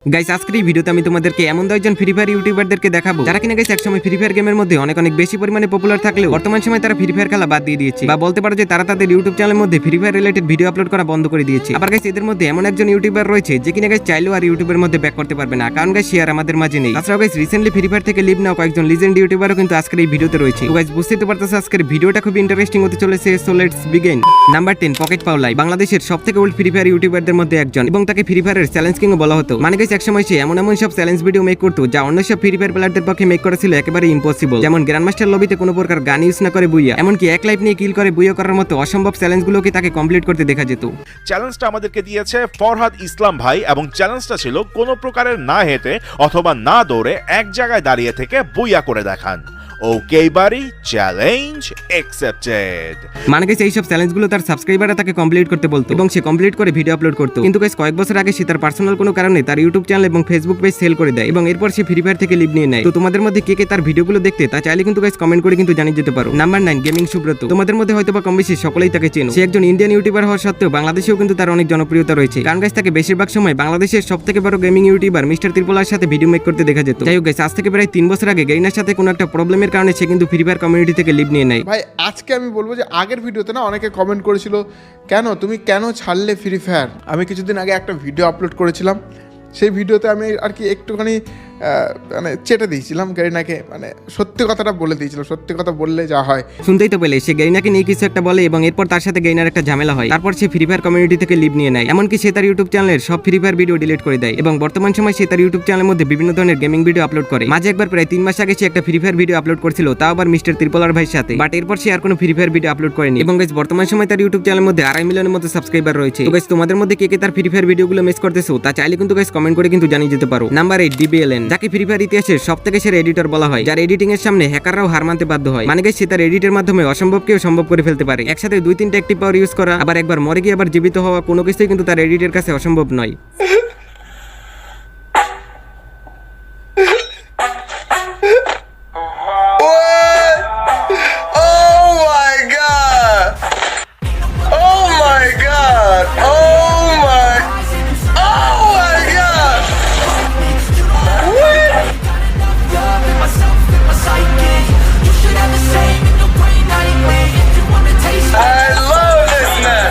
Guys আজকের এই ভিডিওতে আমি তোমাদেরকে এমন দুইজন ফ্রি ফায়ার ইউটিউবারদেরকে দেখাবো যারা কিনা গাইস একসময় ফ্রি ফায়ার গেমের মধ্যে অনেক বেশি পরিমাণে পপুলার থাকলেও বর্তমান সময় তারা ফ্রি ফায়ার খেলা বাদ দিয়ে দিয়েছে বা বলতে পারো যে তারা তাদের ইউটিউব চ্যানেলের মধ্যে free fire related video upload করা বন্ধ করে দিয়েছে। আবার গাইস এদের মধ্যে এমন একজন ইউটিউবার রয়েছে যে কিনা গাইস চাইলেও আর ইউটিউবের মধ্যে ব্যাক করতে পারবে না, কারণ গাইস শেয়ার আমাদের মাঝে নেই। তাছাড়াও গাইস রিসেন্টলি ফ্রি ফায়ার থেকে লিভ নাও কয়েকজন লিজেন্ড ইউটিউবারও কিন্তু আজকের এই ভিডিওতে রয়েছে। তো গাইস বুঝতে পারতেছো আজকের ভিডিওটা খুব ইন্টারেস্টিং হতে চলেছে। So let's begin. নাম্বার 10 পকেট পাওলাই, বাংলাদেশের সবথেকে ওল্ড ফ্রি ফায়ার ইউটিউবারদের মধ্যে একজন এবং তাকে ফ্রি ফায়ারের চ্যালেঞ্জ কিংও বলা হতো। মানে গাইস একসময় সে এমন সব চ্যালেঞ্জ ভিডিও মেক করতো যা অন্য সব ফ্রি ফায়ার প্লেয়ারদের পক্ষে মেক করা ছিল একেবারে ইম্পসিবল, যেমন গ্র্যান্ডমাস্টার লবিতে কোনো প্রকার গান ইউজ না করে বুইয়া, এমনকি এক লাইফ নিয়ে কিল করে বুইয়া করার মতো অসম্ভব চ্যালেঞ্জগুলোকে তাকে কমপ্লিট করতে দেখা যেত। চ্যালেঞ্জটা আমাদেরকে দিয়েছে ফরহাদ ইসলাম ভাই এবং চ্যালেঞ্জটা ছিল কোনো প্রকারের না হেঁটে অথবা না দৌড়ে এক জায়গায় দাঁড়িয়ে থেকে বুইয়া করে দেখান। ওকে বাড়ি, চ্যালেঞ্জ অ্যাকসেপ্টেড। মানে গাইস এই সব চ্যালেঞ্জগুলো তার সাবস্ক্রাইবাররা তাকে কমপ্লিট করতে বলতো এবং সে কমপ্লিট করে ভিডিও আপলোড করতো। কিন্তু গাইস কয়েক বছর আগে সে তার পার্সোনাল কোনো কারণে তার ইউটিউব চ্যানেল এবং ফেসবুক পেজ সেল করে দেয় এবং এরপর সে ফ্রি ফায়ার থেকে লিভ নিয়ে নেয়। তো তোমাদের মধ্যে কে কে তার ভিডিওগুলো দেখতে তা চাইলে কিন্তু গাইস কমেন্ট করে কিন্তু জানিয়ে যেতে পারো। নাম্বার 9 গেমিং সুব্রত, তোমাদের মধ্যে হয়তোবা কম বেশি সকলেই তাকে চেনো। সে একজন ইন্ডিয়ান ইউটিউবার হওয়া সত্ত্বেও বাংলাদেশেও কিন্তু তার অনেক জনপ্রিয়তা রয়েছে, কারণ গাইস তাকে বেশিরভাগ সময় বাংলাদেশের সবথেকে বড় গেমিং ইউটিউবার মিস্টার ত্রিপলার সাথে ভিডিও মেক করতে দেখা যেত। যাই হোক গাইস আজ থেকে প্রায় 3 বছর আগে গেইনার সাথে কোনো একটা প্রবলেমের কারণে সে কিন্তু ফ্রি ফায়ার কমিউনিটি থেকে লিভ নিয়ে নেয়। ভাই আজকে আমি বলবো যে আগের ভিডিওতে না অনেকে কমেন্ট করেছিল তুমি কেন ছাড়লে ফ্রি ফায়ার। আমি কিছুদিন আগে একটা ভিডিও আপলোড করেছিলাম, সেই ভিডিওতে আমি আর কি একটুখানি মানে চেটে দিয়েছিলাম গেরিনাকে, মানে সত্যি কথাটা বলে দিয়েছিল, সত্যি কথা বললে যা হয়। শুনতেই তো পেলে সে গেরিনাকে নিয়ে কিছু একটা বলে এবং এরপর তার সাথে গেরিনার একটা ঝামেলা হয়। তারপর সে ফ্রি ফায়ার কমিউনিটি থেকে লিভ নিয়ে নেয়, এমনকি সে তার ইউটিউব চ্যানেলের সব ফ্রি ফায়ার ভিডিও ডিলিট করে দেয় এবং বর্তমান সময় সে তার ইউটিউব চ্যানেলের মধ্যে বিভিন্ন ধরনের গেমিং ভিডিও আপলোড করে। মাঝে একবার প্রায় 3 মাস আগে সে একটা ফ্রি ফায়ার ভিডিও আপলোড করেছিল, তাও আবার মিস্টার ত্রিপলার ভাইয়ের সাথে, বাট এরপর সে আর কোনো ফ্রি ফায়ার ভিডিও আপলোড করেনি এবং গাইস বর্তমান সময় তার ইউটিউব চ্যানেলের মধ্যে 2.5 মিলিয়নের মতো সাবস্ক্রাইবার রয়েছে। তো গাইস তোমাদের মধ্যে কে কে তার ফ্রি ফায়ার ভিডিওগুলো মিস করতেছো তা চাইলে কিন্তু গাইস কমেন্ট করে কিন্তু জানিয়ে যেতে পারো। নাম্বার 8 ডিবিএলএন, যাকে ফ্রি ফায়ার ইতিহাসের সবথেকে সেরা এডিটর বলা হয়, যার এডিটিং এর সামনে হ্যাকাররাও হার মানতে বাধ্য হয়। মানে গাইস সে তার এডিটের মাধ্যমে অসম্ভবকেও সম্ভব করে ফেলতে পারে। একসাথে 2-3টা অ্যাক্টিভ পাওয়ার ইউজ করা, আবার একবার মরে গিয়ে আবার জীবিত হওয়া, কোনো কিছুই কিন্তু তার এডিটের কাছে অসম্ভব নয়।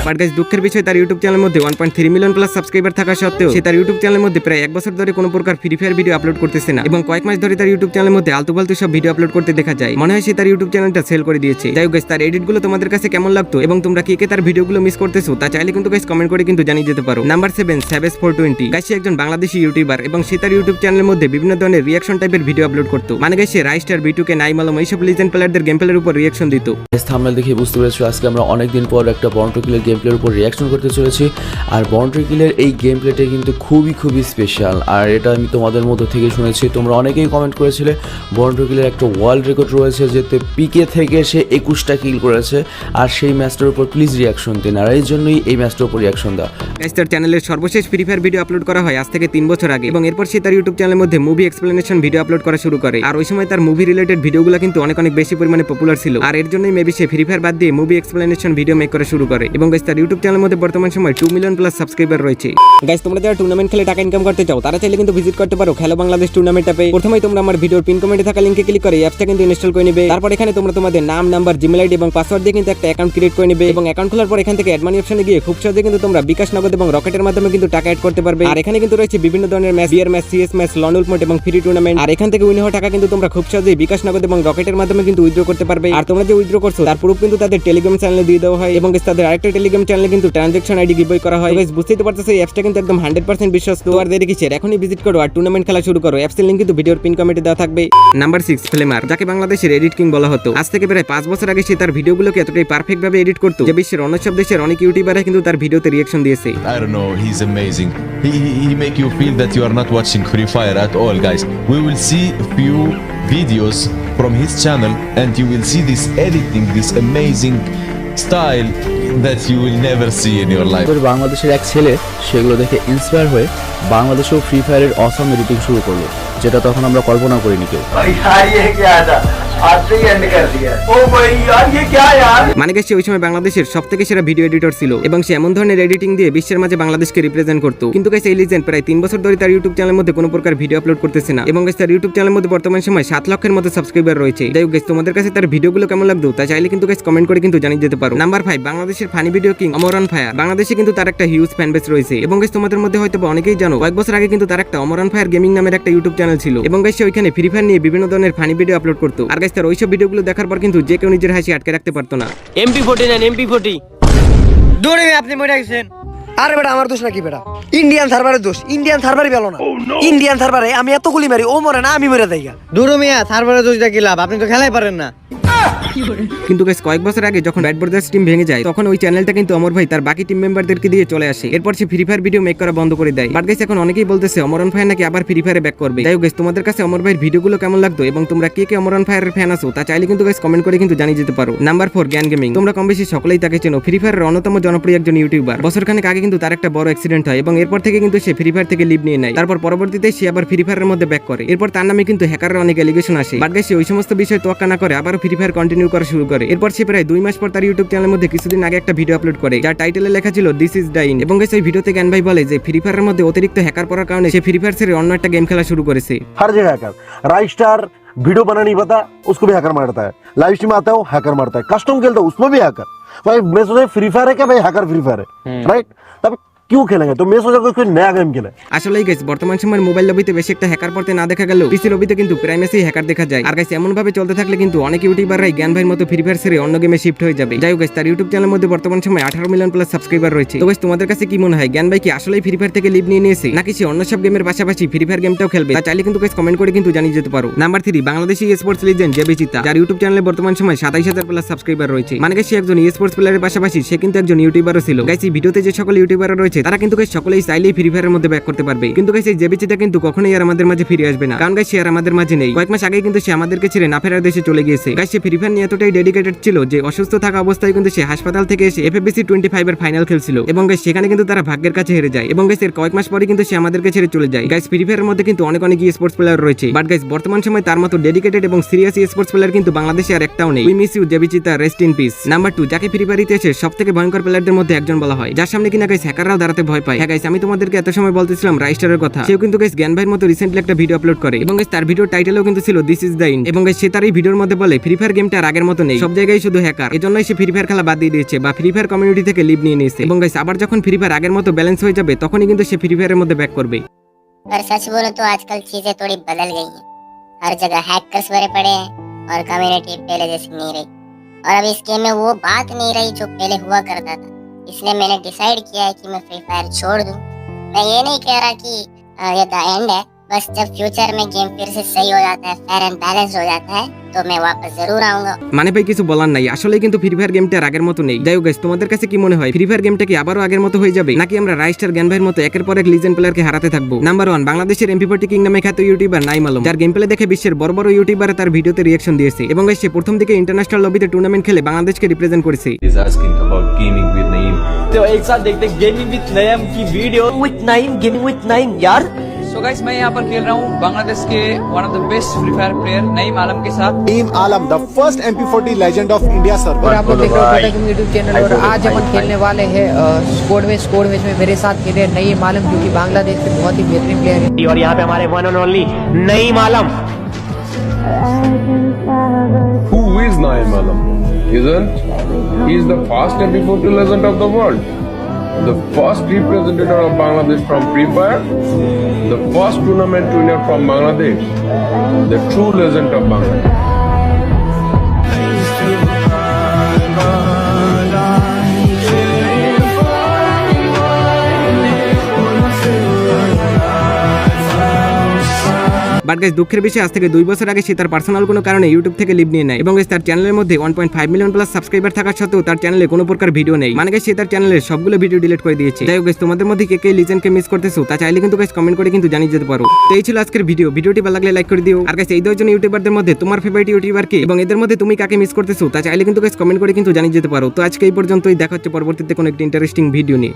বাট গাইস দুঃখের বিষয় তার ইউটিউব চ্যানেলের মধ্যে 1.3 মিলিয়ন প্লাস সাবস্ক্রাইবার থাকা সত্ত্বেও সে তার ইউটিউব চ্যানেলের মধ্যে প্রায় 1 বছর ধরে কোনো প্রকার ফ্রি ফায়ার ভিডিও আপলোড করতেছে না এবং কয়েক মাস ধরে তার ইউটিউব চ্যানেলের মধ্যে আলতু-ফালতু সব ভিডিও আপলোড করতে দেখা যায়। মনে হয় সে তার ইউটিউব চ্যানেলটা সেল করে দিয়েছে। যাই হোক গাইস তার এডিটগুলো তোমাদের কাছে কেমন লাগতো এবং তোমরা কে কে তার ভিডিওগুলো মিস করতেছো তা চাইলে কিন্তু গাইস কমেন্ট করে কিন্তু জানিয়ে যেতে পারো। নাম্বার 7 স্যাভেজ 420, গাইস সে একজন বাংলাদেশি ইউটিউবার এবং সে তার ইউটিউব চ্যানেলের মধ্যে বিভিন্ন ধরনের রিঅ্যাকশন টাইপের ভিডিও আপলোড করতো। মানে গাইস সে রাইস্টার, বিটুকে, নাইমালম এইসব লিজেন্ড প্লেয়ারদের গেম প্লের উপর রিঅ্যাকশন দিত। থাম্বনেল দেখে বুঝতে পেরেছো আজকে আমরা অনেকদিন পর একটা বন্টু কিলের গেম প্লের উপর রিঅ্যাকশন করতে চলেছি। আর বন্টু কিলের এই গেম প্লেটা কিন্তু খুবই স্পেশাল, আর এটা আমি তোমাদের মধ্য থেকে শুনেছি। তোমরা অনেকেই কমেন্ট করেছিলে বন্টু কিলের একটা ওয়ার্ল্ড রেকর্ড রয়েছে যেতে পিকে থেকে সে 21টা কিল করেছে, আর সেই ম্যাচটার উপর প্লিজ রিঅ্যাকশন দিন, আর এই জন্যই এই ম্যাচটার উপর রিঅ্যাকশন দাও। গাইস তার চ্যানেলের সর্বশেষ ফ্রি ফায়ার ভিডিও আপলোড করা হয় আজ থেকে 3 বছর আগে এবং এরপর সে তার ইউটিউব চ্যানেলের মধ্যে মুভি এক্সপ্লেনেশন ভিডিও আপলোড করা শুরু করে। আর ওই সময় তার মুভি রিলেটেড ভিডিওগুলো কিন্তু অনেক বেশি পরিমাণে পপুলার ছিল, আর এর জন্যই মেবি সে ফ্রি ফায়ার বাদ দিয়ে মুভি এক্সপ্লেনেশন ভিডিও মেক করা শুরু করে এবং গাইস তার ইউটিউব চ্যানেলের মধ্যে বর্তমান সময় 2 মিলিয়ন প্লাস সাবস্ক্রাইবার রয়েছে। গাইস তোমরা যারা টুর্নামেন্ট খেলে টাকা ইনকাম করতে চাও তারা চাইলে কিন্তু ভিজিট করতে পারো খেলো বাংলাদেশ টুর্নামেন্ট অ্যাপে। প্রথমেই তোমরা আমার ভিডিওর পিন কমেন্টে থাকা লিংকে ক্লিক করে অ্যাপসটা কিন্তু ইনস্টল করে নেবে। তারপর এখানে তোমরা তোমাদের নাম, নাম্বার, জিমেল আইডি এবং পাসওয়ার্ড দিয়ে কিন্তু একটা অ্যাকাউন্ট ক্রিয়েট করে নেবে এবং অ্যাকাউন্ট খোলার পর এখান থেকে অ্যাড মানি অপশনে গিয়ে খুব সহজে কিন্তু তোমরা বিকাশ, নগদ এবং রকেটের মাধ্যমে কিন্তু টাকা অ্যাড করতে পারবে। আর এখানে কিন্তু রয়েছে বিভিন্ন ধরনের ম্যাচ, বিয়ার ম্যাচ, সিএস ম্যাচ, লন উলমোট এবং ফ্রি টুর্নামেন্ট। আর এখান থেকে উইন হওয়া টাকা কিন্তু তোমরা খুব সহজেই বিকাশ, নগদ এবং রকেটের মাধ্যমে কিন্তু উইথড্র করতে পারবে। আর তোমরা যে উইথড্র করছো তার প্রুফ কিন্তু তাদের টেলিগ্রাম চ্যানেলে দিয়ে দেওয়া হয় এবং তাদের আরেকটা টেলিগ্রাম চ্যানেলে কিন্তু ট্রানজাকশন আইডি গিভওয়ে করা হয়। গাইস বুঝতেই তো পারতেছো এই অ্যাপসটা কিন্তু একদম 100% বিশ্বস্ত। আর দেরি কিসের, এখনই ভিজিট করো আর টুর্নামেন্ট খেলা শুরু করো। অ্যাপসের লিংক কিন্তু ভিডিওর পিন কমেন্টে দেওয়া থাকবে। নাম্বার 6 ফ্লেমার, যাকে বাংলাদেশের এডিট কিং বলা হতো। আজ থেকে প্রায় 5 বছর আগে সে তার ভিডিওগুলোকে এতটাই পারফেক্ট ভাবে এডিট করতো যে বিশ্বের অন্য সব দেশের অনেক ইউটিউবাররা কিন্তু তার ভিডিওতে রিঅ্যাকশন দিয়েছে। I don't know, he's amazing. He make you feel that you are not watching Free Fire at all, guys. We will see a few videos from his channel and you will see this editing, this amazing style that you will never see in your life. বাংলাদেশের এক ছেলে সেগুলো দেখে inspire হয়ে বাংলাদেশেও free ফায়ারের অসম editing শুরু করলো, যেটা তখন আমরা কল্পনা করিনি কেউ। মানে সে ওই সময় বাংলাদেশের সবথেকে সেরা ভিডিও এডিটর ছিল এবং সে এমন ধরনের এডিটিং দিয়ে বিশ্বের মাঝে বাংলাদেশকে রিপ্রেজেন্ট করতো। কিন্তু গাইস এই লিজেন্ড প্রায় 3 বছর ধরে তার ইউটিউব চ্যানেলের মধ্যে কোনো প্রকার ভিডিও আপলোড করতেছে না এবং গাইস তার ইউটিউব চ্যানেলের মধ্যে বর্তমান সময় 7 লক্ষের মতো সাবস্ক্রাইবার রয়েছে। যাই হোক গাইস, তোমাদের কাছে তার ভিডিওগুলো কেমন লাগতো তা চাইলে কিন্তু গাইস কমেন্ট করে কিন্তু জানিয়ে দিতে পারো। নাম্বার 5, বাংলাদেশের ফানি ভিডিও কিং অমরন ফায়ার। বাংলাদেশে কিন্তু তার একটা হিউজ ফ্যান বেস রয়েছে এবং গাইস তোমাদের মধ্যে হয়তো অনেকেই জানো কয়েক বছর আগে কিন্তু তার একটা অমরন ফায়ার গেমিং নামের একটা ইউটিউব চ্যানেল ছিল এবং গাইস সে ওইখানে ফ্রি ফায়ার নিয়ে বিভিন্ন ধরনের ফানি ভিডিও আপলোড করতো। আর গাইস তার ওইসব ভিডিওগুলো দেখার পর কিন্তু যে কেউ নিজের হাসি আটকে রাখতে পারতো না। MP49 MP40 দৌড়ে আপনি মরে গেছেন। আরে বেটা আমার দোষ নাকি বেটা? ইন্ডিয়ান সার্ভারের দোষ। ইন্ডিয়ান সার্ভারই ভালো না। ইন্ডিয়ান সার্ভারে আমি এত গুলি মারি, ও মরে না, আমি মরে যাই। দূর মিয়া, সার্ভারে দোষ দেখি লাভ, আপনি তো খেলাই পারেন না। কিন্তু গাইস কয়েক বছর আগে যখন ব্যাড ব্রাদার্স টিম ভেঙে যায় তখন ওই চ্যানেলটা কিন্তু অমর ভাই তার বাকি টিম মেম্বারদেরকে দিয়ে চলে আসে। এরপর সে ফ্রি ফায়ার ভিডিও মেক করা বন্ধ করে দেয়। বাট গাইস এখন অনেকেই বলতেছে অমরন ফায়ার নাকি আবার ফ্রি ফায়ারে ব্যাক করবে। যাই হোক গাইস, তোমাদের কাছে অমর ভাইয়ের ভিডিওগুলো কেমন লাগতো এবং তোমরা কে কে অমরন ফায়ারের ফ্যান আছো তা চাইলে কিন্তু গাইস কমেন্ট করে কিন্তু জানিয়ে যেতে পারো। নাম্বার 4, জ্ঞান গেমিং। তোমরা কম বেশি সকলেই তাকে চেনো। ফ্রি ফায়ারের অন্যতম জনপ্রিয় একজন ইউটিউবার। বছরখানেক আগে কিন্তু তার একটা বড় অ্যাক্সিডেন্ট হয় এবং এরপর থেকে কিন্তু সে ফ্রি ফায়ার থেকে লিভ নিয়ে নেয়। তারপর পরবর্তীতে সে আবার ফ্রি ফায়ারের মধ্যে ব্যাক করে। এরপর তার নামে কিন্তু হ্যাকাররা অনেক এলিগেশন আসে। বাট গাইস সে ওই সমস্ত বিষয় তোয়াক্কা না করে আবারও ফ্রি ফায়ার কন্টিনিউ করা শুরু করে। এরপর সে প্রায় 2 মাস পর তার ইউটিউব চ্যানেলের মধ্যে কিছুদিন আগে একটা ভিডিও আপলোড করে যার টাইটেলে লেখা ছিল দিস ইজ ডাইন এবং গাইস এই ভিডিওতে জ্ঞান ভাই বলে যে ফ্রি ফায়ারের মধ্যে অতিরিক্ত হ্যাকার পড়ার কারণে সে ফ্রি ফায়ার ছেড়ে অন্য একটা গেম খেলা শুরু করেছে। हर जगह हैकर। राइट स्टार वीडियो बनाना नहीं पता, उसको भी हैकर मारता है। लाइव स्ट्रीम आता है वो हैकर मारता है। कस्टम खेलता है उसमें भी हैकर। भाई मैं सोचा फ्री फायर है क्या भाई, हैकर फ्री फायर है, राइट? तब क्यों खेलेंगे? तो मैं सोचा कोई नया गेम खेले। আসলেই গাইস বর্তমান সময়ের মোবাইল লবিতে বেশি একটা হ্যাকার পড়তে না দেখা গেল পিসি লবিতে কিন্তু প্রাইমেসি হ্যাকার দেখা যায়। আর গাইস এমন ভাবে চলতে থাকলে কিন্তু অনেক ইউটিউবাররাই জ্ঞান ভাইয়ের মতো ফ্রি ফায়ার ছেড়ে অন্য গেমে শিফট হয়ে যাবে। যাই হোক গাইস, তার ইউটিউব চ্যানেলের মধ্যে বর্তমান সময় 18 মিলিয়ন প্লাস সাবস্ক্রাইবার রয়েছে। তো গাইস তোমাদের কাছে কি মনে হয় জ্ঞান ভাই কি আসলেই ফ্রি ফায়ার থেকে লিভ নিয়ে নিয়েছে নাকি সে অন্য সব গেমের পাশাপাশি ফ্রি ফায়ার গেমটাও খেলবে তা চাইলে কিন্তু গাইস কমেন্ট করে কিন্তু জানিয়ে যেতে পারো। নাম্বার 3, বাংলাদেশি স্পোর্টস লিজেন্ড জেবিচিতা, যার ইউটিউব চ্যানেলে বর্তমান সময় 27000 প্লাস সাবস্ক্রাইবার রয়েছে। মানে গাইস সে একজন স্পোর্টস প্লেয়ারের পাশাপাশি সে কিন্তু একজন ইউটিউবারও ছিল। গাইস এই ভিডিওতে যে সকল ইউটিউবাররা রয়েছে তারা কিন্তু গাইস সকলেই চাইলেই ফ্রি ফায়ারের মধ্যে ব্যাক করতে পারবে। কিন্তু গাইস এই জেবিচিতা কিন্তু কখনোই আর আমাদের মাঝে ফিরে আসবে না, কারণ গাইস সে আর আমাদের মাঝে নেই। কয়েক মাস আগে কিন্তু সে আমাদেরকে ছেড়ে না ফেরার দেশে চলে গিয়েছে। গাইস সে ফ্রি ফায়ার নিয়ে এতটাই ডেডিকেটেড ছিল যে অসুস্থ থাকা অবস্থায় কিন্তু সে হাসপাতাল থেকে এসে FFBC 25 এর ফাইনাল খেলছিল এবং গাইস সেখানে কিন্তু তারা ভাগ্যের কাছে হেরে যায় এবং গাইস এর কয়েক মাস পরে কিন্তু সে আমাদেরকে ছেড়ে চলে যায়। গাইস ফ্রি ফায়ারের মধ্যে কিন্তু অনেক স্পোর্টস প্লেয়ার রয়েছে, বাট গাইস বর্তমান সময় তার মতো ডেডিকেটেড এবং সিরিয়াস স্পোর্টস প্লেয়ার কিন্তু বাংলাদেশে আর একটাও নেই। উই মিস ইউ জেবিচিতা, রেস্ট ইন পিস। নাম্বার 2, যাকে ফ্রি ফায়ার ইতিহাসে সবথেকে ভয়ঙ্কর প্লেয়ারদের মধ্যে একজন বলা হয়, যার সামনে কিনা গাইস হ্যাকাররাও দাঁড়াতে ভয় পায়। হ্যাঁ গাইস, আমি তোমাদেরকে এত সময় বলতেছিলাম রাইস্টারের কথা। সেও কিন্তু গাইস জ্ঞান ভাইয়ের মতো রিসেন্টলি একটা ভিডিও আপলোড করে এবং গাইস তার ভিডিওর টাইটেলও কিন্তু ছিল দিস ইজ ডাইন এবং গাইস সে তার এই ভিডিওর মধ্যে বলে ফ্রি ফায়ার গেমটা আর আগের মতো নেই, সব জায়গায় শুধু হ্যাকার। এজন্যই সে ফ্রি ফায়ার খেলা বাদ দিয়ে দিয়েছে বা ফ্রি ফায়ার কমিউনিটি থেকে লিভ নিয়ে নিয়েছে এবং গাইস আবার যখন ফ্রি ফায়ার আগের মতো ব্যালেন্স হয়ে যাবে তখনই কিন্তু সে ফ্রি ফায়ারের মধ্যে ব্যাক করবে। पर सच बोलो तो आजकल चीजें थोड़ी बदल गई हैं। हर जगह हैकर्स भरे पड़े हैं और कम्युनिटी पहले जैसी नहीं रही और अब इस गेम में वो बात नहीं रही जो पहले हुआ करता था। इसलिए मैंने डिसाइड किया है कि मैं फ्री फायर छोड़ दूं। मैं ये नहीं कह रहा कि ये द एंड है, बस जब फ्यूचर में गेम फिर से सही हो जाता है, फेयर एंड बैलेंस हो जाता है, तो मैं वापस जरूर आऊंगा। মানে ভাই কিছু বলার নাই, আসলে কিন্তু ফ্রি ফায়ার গেমটা আর আগের মতো নেই। যাই হোক গাইস, তোমাদের কাছে কি মনে হয় ফ্রি ফায়ার গেমটা কি আবারও আগের মতো হয়ে যাবে নাকি আমরা রাইস্টার জ্ঞান ভাইয়ের মতো একের পর এক লিজেন্ড প্লেয়ারকে হারাতে থাকবো? নাম্বার 1, বাংলাদেশের MP40 কিং নামে খ্যাত ইউটিউবার নাইম আলম, যার গেম প্লে দেখে বিশ্বের বড় বড় ইউটিউবার তার ভিডিওতে রিঅ্যাকশন দিয়েছে এবং গাইস সে প্রথম দিকে ইন্টারন্যাশনাল লবিতে টুর্নামেন্ট খেলে বাংলাদেশকে রিপ্রেজেন্ট করেছে। is asking about gaming with Naeem. तो एक साथ देखते गेमिंग विद नईम की वीडियो। विथ नाइम, गेमिंग विथ नाइम यार। सो गाइस, मैं यहाँ पर खेल रहा हूँ बांग्लादेश के one of the best free fire player Naeem Alam के साथ। Naeem Alam, the first MP40 legend of India server. और आप लोग देख रहे हो टाटा यूट्यूब चैनल और आज अपन खेलने वाले हैं स्क्वाड में मेरे साथ खेले नईम आलम जो कि बांग्लादेश के बहुत ही बेहतरीन प्लेयर है और यहाँ पे हमारे one and only Naeem Alam. Who is Naeem Alam? Isn't he is the first MP40 legend of the world, the first representative of Bangladesh from Free Fire, the first tournament winner from Bangladesh, the true legend of Bangladesh. But guys দুঃখের বিষয় আজ থেকে 2 বছর আগে সে তার personal কোনো কারণে YouTube থেকে লিভ নিয়ে নেয় এবং গাইস তার চ্যানেলের মধ্যে 1.5 মিলিয়ন প্লাস সাবস্ক্রাইবার থাকা সত্ত্বেও তার চ্যানেলে কোনো প্রকার ভিডিও নেই। মানে গাইস সে তার চ্যানেলের সবগুলো ভিডিও ডিলিট করে দিয়েছে। যাই হোক গাইস, তোমাদের মধ্যে কে কে লিজেন্ডকে মিস করতেছো তা চাইলে কিন্তু গাইস কমেন্ট করে কিন্তু জানিয়ে যেতে পারো। তো এই ছিল আজকের ভিডিওটি ভালো লাগলে লাইক করে দিও। আর গাইস এই 2 জন ইউটিউবারদের মধ্যে তোমার ফেভারিট ইউটিউবার কে এবং এদের মধ্যে তুমি কাকে মিস করতেছো তা চাইলে কিন্তু গাইস কমেন্ট করে কিন্তু জানিয়ে যেতে পারো। তো আজকে এই পর্যন্তই, দেখা হচ্ছে পরবর্তীতে কোনো একটা ইন্টারেস্টিং ভিডিও নিয়ে।